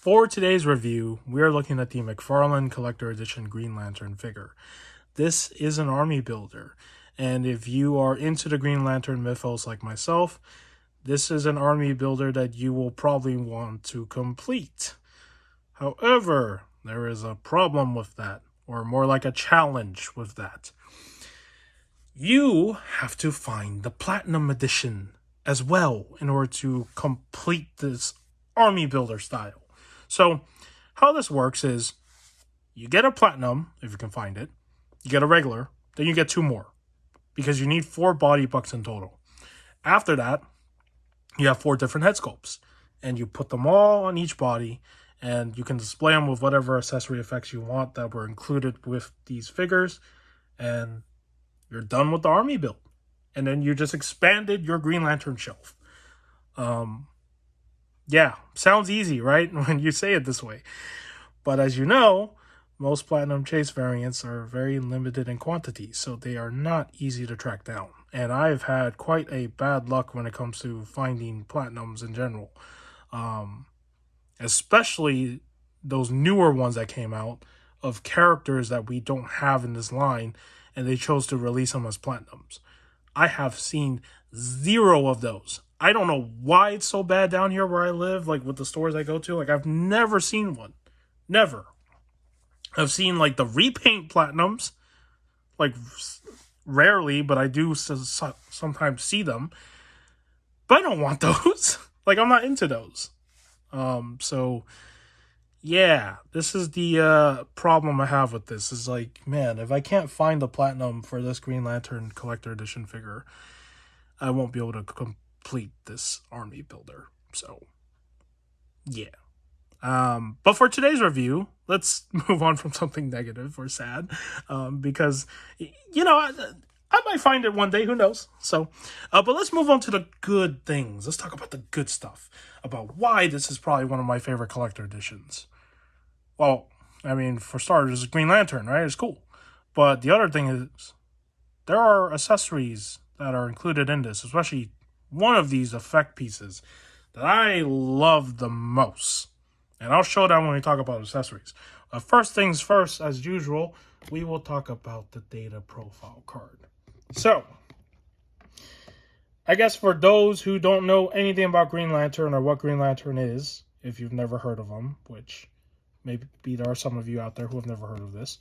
For today's review, we are looking at the Mcfarlane Collector Edition Green Lantern figure. This is an army builder, and if you are into the Green Lantern mythos like myself, this is an army builder that you will probably want to complete. However, there is a problem with that, or more like a challenge with that. You have to find the Platinum Edition as well in order to complete this army builder style. So, how this works is you get a Platinum, if you can find it, you get a regular, then you get 2 more, because you need 4 body bucks in total. After that, you have 4 different head sculpts, and you put them all on each body, and you can display them with whatever accessory effects you want that were included with these figures, and you're done with the army build. And then you just expanded your Green Lantern shelf. Yeah, sounds easy, right? When you say it this way. But as you know, most Platinum Chase variants are very limited in quantity, so they are not easy to track down. And I've had quite a bad luck when it comes to finding Platinums in general. Especially those newer ones that came out of characters that we don't have in this line, and they chose to release them as Platinums. I have seen 0 of those. I don't know why it's so bad down here where I live, like with the stores I go to. Like, I've never seen one. Never. I've seen, like, the repaint Platinums, like, rarely, but I do sometimes see them. But I don't want those. Like, I'm not into those. So, yeah, this is the problem I have with this. Is like, man, if I can't find the Platinum for this Green Lantern Collector Edition figure, I won't be able to complete this army builder. So, yeah. But for today's review, let's move on from something negative or sad, because, I might find it one day, who knows? So, but let's move on to the good things. Let's talk about the good stuff, about why this is probably one of my favorite collector editions. Well, I mean, for starters, it's Green Lantern, right? It's cool. But the other thing is, there are accessories that are included in this, especially one of these effect pieces that I love the most. And I'll show that when we talk about accessories. First things first, as usual, we will talk about the data profile card. So, I guess for those who don't know anything about Green Lantern or what Green Lantern is, if you've never heard of them, which maybe there are some of you out there who have never heard of this,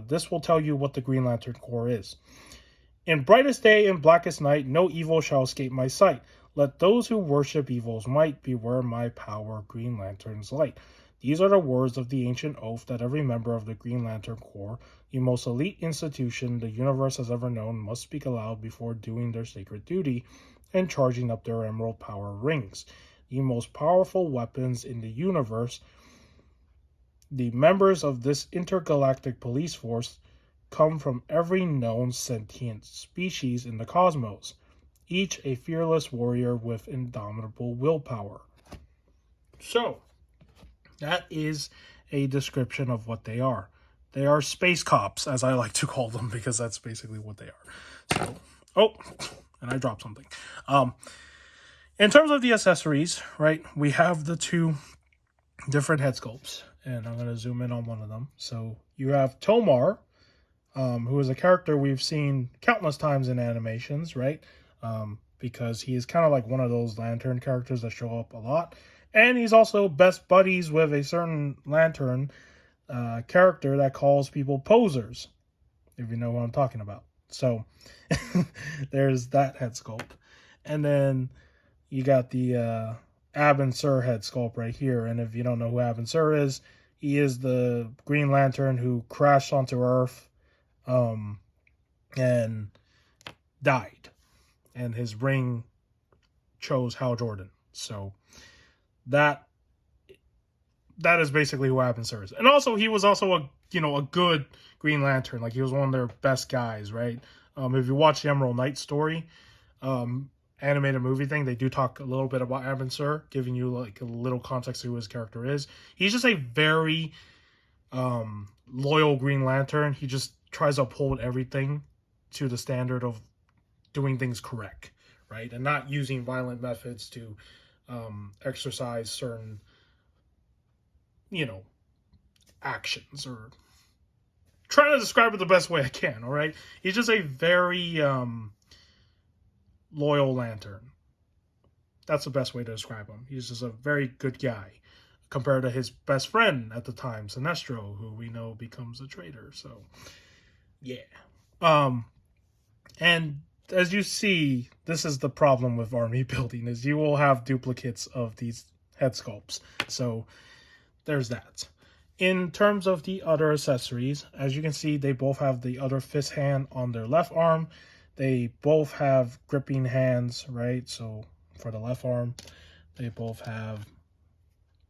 this will tell you what the Green Lantern Corps is. In brightest day and blackest night, no evil shall escape my sight. Let those who worship evil's might beware my power, Green Lantern's light. These are the words of the ancient oath that every member of the Green Lantern Corps, the most elite institution the universe has ever known, must speak aloud before doing their sacred duty and charging up their emerald power rings. The most powerful weapons in the universe, the members of this intergalactic police force come from every known sentient species in the cosmos, each a fearless warrior with indomitable willpower. So, that is a description of what they are. They are space cops, as I like to call them, because that's basically what they are. So, and I dropped something. In terms of the accessories, right, we have the 2 different head sculpts, and I'm going to zoom in on one of them. So, you have Tomar, who is a character we've seen countless times in animations, right? Because he is kind of like one of those Lantern characters that show up a lot. And he's also best buddies with a certain Lantern character that calls people posers, if you know what I'm talking about. So, there's that head sculpt. And then you got the Abin Sur head sculpt right here. And if you don't know who Abin Sur is, he is the Green Lantern who crashed onto Earth and died, and his ring chose Hal Jordan. So that is basically who Abin Sur is. And also, he was also a good Green Lantern. Like, he was one of their best guys, right? If you watch the Emerald Knight story, animated movie thing, they do talk a little bit about Abin Sur, giving you like a little context to who his character is. He's just a very loyal Green Lantern. He just tries to uphold everything to the standard of doing things correct, right? And not using violent methods to exercise certain you know, actions, or trying to describe it the best way I can, all right? He's just a very loyal lantern. That's the best way to describe him. He's just a very good guy compared to his best friend at the time, Sinestro, who we know becomes a traitor. So, yeah. And as you see, this is the problem with army building, is you will have duplicates of these head sculpts. So, there's that. In terms of the other accessories, as you can see, they both have the other fist hand on their left arm. They both have gripping hands, right? So for the left arm, they both have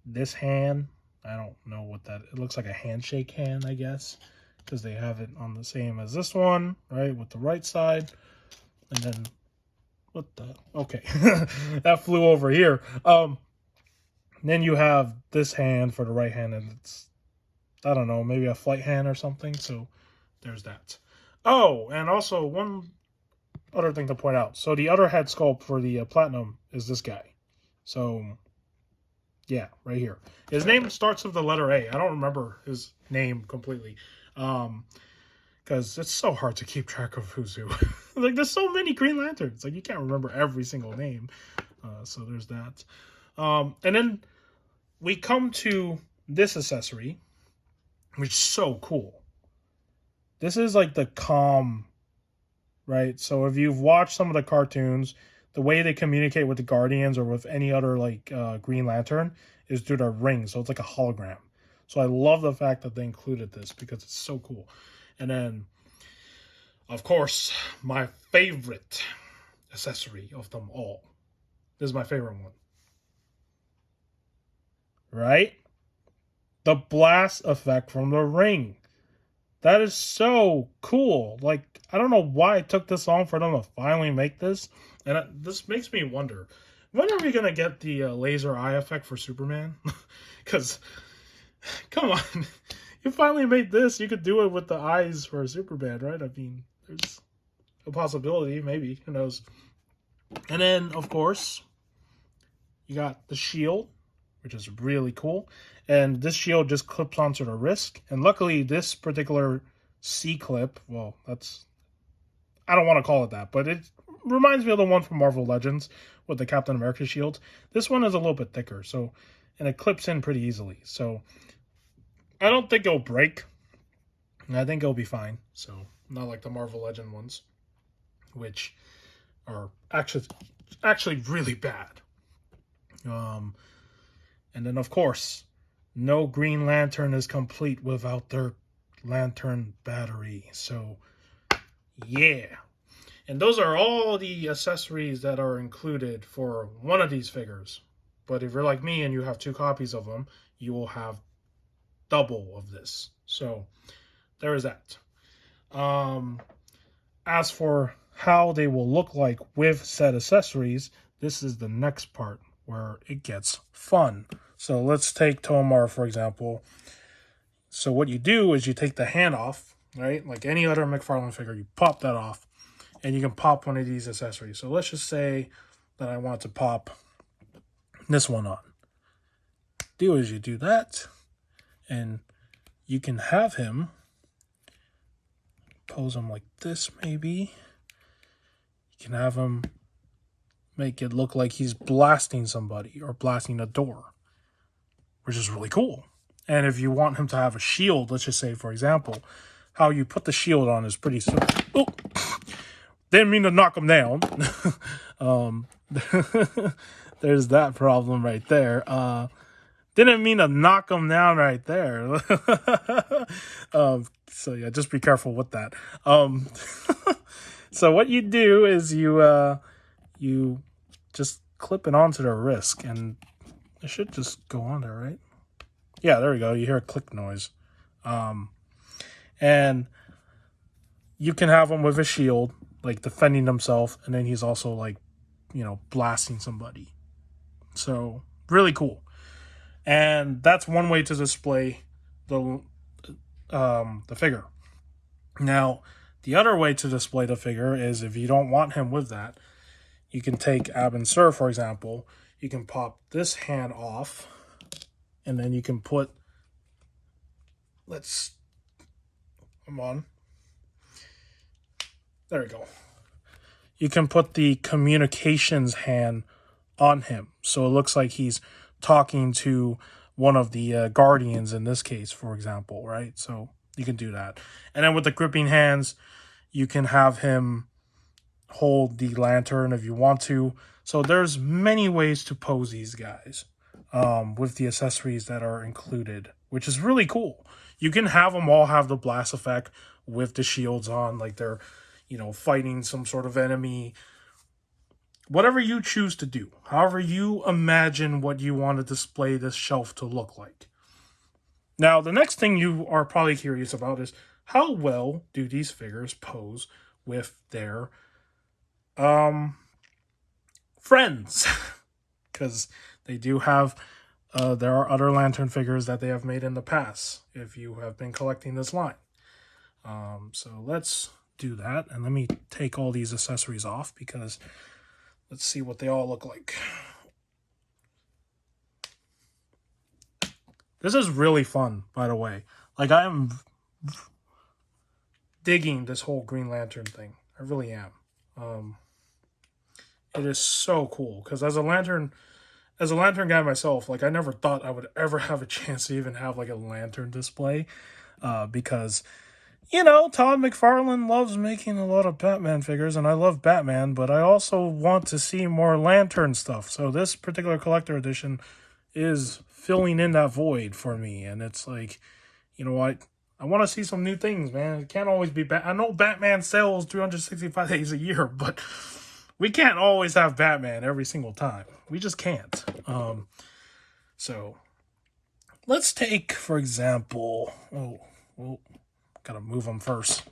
this hand. I don't know what that, it looks like a handshake hand, I guess, because they have it on the same as this one, right, with the right side. And then, what the, okay, that flew over here. Then you have this hand for the right hand, and it's, I don't know, maybe a flight hand or something. So there's that. Oh, and also one other thing to point out. So the other head sculpt for the Platinum is this guy. So, yeah, right here. His name starts with the letter A. I don't remember his name completely. Because it's so hard to keep track of who's who. Like, there's so many Green Lanterns. Like, you can't remember every single name. So there's that. And then we come to this accessory, which is so cool. This is like the calm, right? So if you've watched some of the cartoons, the way they communicate with the Guardians or with any other like Green Lantern is through their ring. So it's like a hologram. So I love the fact that they included this because it's so cool. And then, of course, my favorite accessory of them all. This is my favorite one. Right? The blast effect from the ring. That is so cool. Like, I don't know why it took this long for them to finally make this. And this makes me wonder, when are we going to get the laser eye effect for Superman? Because, come on. You finally made this. You could do it with the eyes for Superman, right? I mean, there's a possibility, maybe. Who knows? And then, of course, you got the shield, which is really cool. And this shield just clips onto the wrist. And luckily, this particular C-clip, well, that's, I don't want to call it that, but it reminds me of the one from Marvel Legends with the Captain America shield. This one is a little bit thicker, so, and it clips in pretty easily. So, I don't think it'll break. I think it'll be fine. So, not like the Marvel Legend ones, which are actually really bad. And then, of course, no Green Lantern is complete without their lantern battery. So, yeah. And those are all the accessories that are included for one of these figures. But if you're like me and you have 2 copies of them, you will have double of this. So, there is that. As for how they will look like with said accessories, this is the next part where it gets fun. So let's take Tomar, for example. So what you do is you take the hand off, right? Like any other Mcfarlane figure, you pop that off, and you can pop one of these accessories. So let's just say that I want to pop this one on. Do is you do that, and you can have him pose him like this, maybe. You can have him make it look like he's blasting somebody or blasting a door, which is really cool. And if you want him to have a shield, let's just say, for example, how you put the shield on is pretty simple. Oh, didn't mean to knock him down. There's that problem right there. Didn't mean to knock him down right there. So yeah, just be careful with that. So what you do is you just clip it onto the wrist, and it should just go on there, right? Yeah, there we go. You hear a click noise. And you can have him with a shield, like defending himself, and then he's also like, blasting somebody. So really cool. And that's one way to display the figure. Now, the other way to display the figure is if you don't want him with that, you can take Abin Sur, for example. You can pop this hand off, and then you can put let's, come on. There we go. You can put the communications hand on him. So it looks like he's talking to one of the guardians in this case, for example, right? So you can do that. And then with the gripping hands, you can have him hold the lantern if you want to. So there's many ways to pose these guys with the accessories that are included, which is really cool. You can have them all have the blast effect with the shields on, like they're, fighting some sort of enemy. Whatever you choose to do, however you imagine what you want to display this shelf to look like. Now, the next thing you are probably curious about is how well do these figures pose with their friends? Because they do have, there are other Lantern figures that they have made in the past, if you have been collecting this line. So let's do that, and let me take all these accessories off, because let's see what they all look like. This is really fun, by the way. Like, I am digging this whole Green Lantern thing. I really am. It is so cool, because as a lantern guy myself, like, I never thought I would ever have a chance to even have like a lantern display, because Todd McFarlane loves making a lot of Batman figures, and I love Batman, but I also want to see more lantern stuff. So this particular collector edition is filling in that void for me, and it's like, what? I want to see some new things, man. It can't always be I know Batman sells 365 days a year, but we can't always have Batman every single time. We just can't. So let's take, for example, gotta move them first.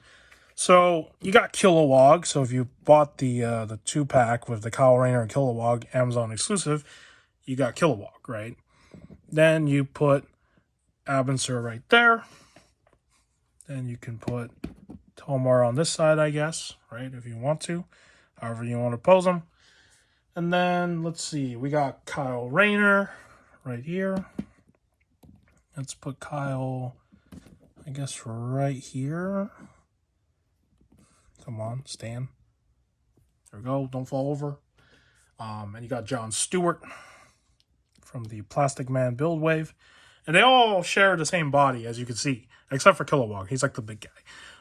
So you got Kilowog. So if you bought the 2-pack with the Kyle Rayner and Kilowog, Amazon exclusive, you got Kilowog, right? Then you put Abensur right there. Then you can put Tomar on this side, I guess, right? If you want to, however you want to pose them. And then let's see, we got Kyle Rayner right here. Let's put Kyle, I guess, right here. Come on, stand. There we go. Don't fall over. And you got John Stewart from the Plastic Man Build Wave. And they all share the same body, as you can see, except for Kilowog. He's like the big guy.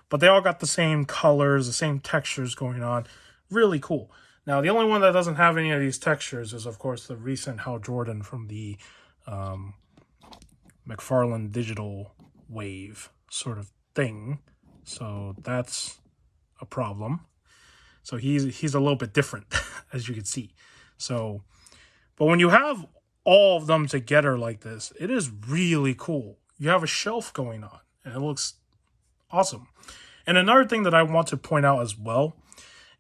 But they all got the same colors, the same textures going on. Really cool. Now, the only one that doesn't have any of these textures is, of course, the recent Hal Jordan from the Mcfarlane Digital Wave sort of thing. So that's a problem. So he's a little bit different, as you can see. So, but when you have all of them together like this, it is really cool. You have a shelf going on, and it looks awesome. And another thing that I want to point out as well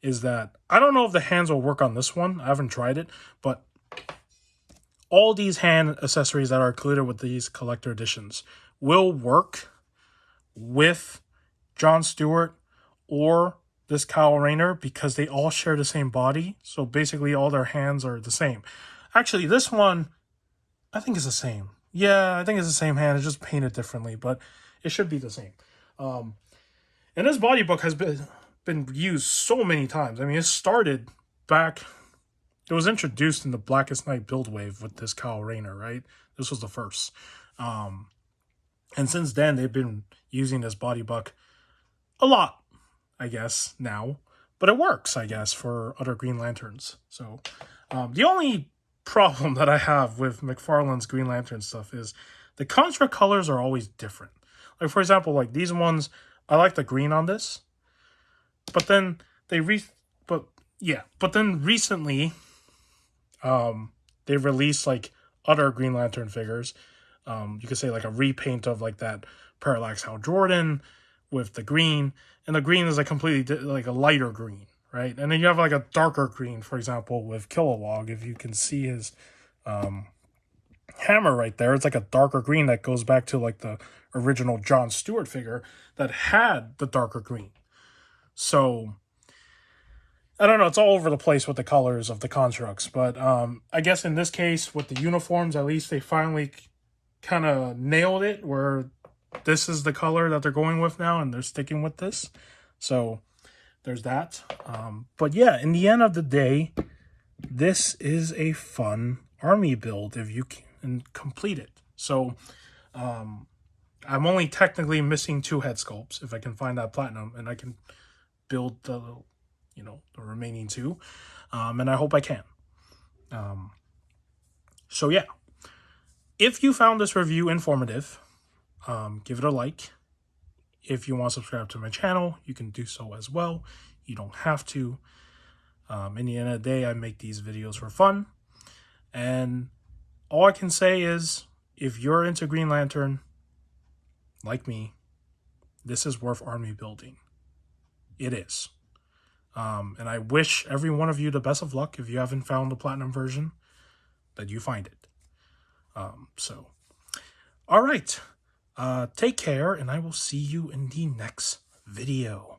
is that I don't know if the hands will work on this one. I haven't tried it, but all these hand accessories that are included with these collector editions will work with John Stewart or this Kyle Rayner, because they all share the same body. So basically all their hands are the same. Actually, this one, I think is the same. Yeah, I think it's the same hand. It's just painted differently, but it should be the same. And this body book has been used so many times. I mean, it started back, it was introduced in the Blackest Night Build Wave with this Kyle Rayner, right? This was the first. And since then, they've been using this body book a lot, I guess, now. But it works, I guess, for other Green Lanterns. So, the only problem that I have with McFarlane's Green Lantern stuff is the construct colors are always different. Like, for example, like these ones, I like the green on this. But then recently, they released like other Green Lantern figures. You could say like a repaint of like that Parallax Hal Jordan with the green, and the green is like completely like a lighter green, right? And then you have like a darker green, for example, with Kilowog. If you can see his hammer right there, it's like a darker green that goes back to like the original John Stewart figure that had the darker green. So I don't know, it's all over the place with the colors of the constructs, but I guess in this case with the uniforms, at least they finally kind of nailed it, where this is the color that they're going with now, and they're sticking with this. So there's that. But yeah, in the end of the day, this is a fun army build if you can complete it. So I'm only technically missing 2 head sculpts. If I can find that platinum, and I can build the, you know, the remaining 2, and I hope I can. So yeah, if you found this review informative, give it a like. If you want to subscribe to my channel, you can do so as well. You don't have to. In the end of the day, I make these videos for fun. And all I can say is, if you're into Green Lantern, like me, this is worth army building. It is. And I wish every one of you the best of luck. If you haven't found the platinum version, that you find it. So, all right. Take care, and I will see you in the next video.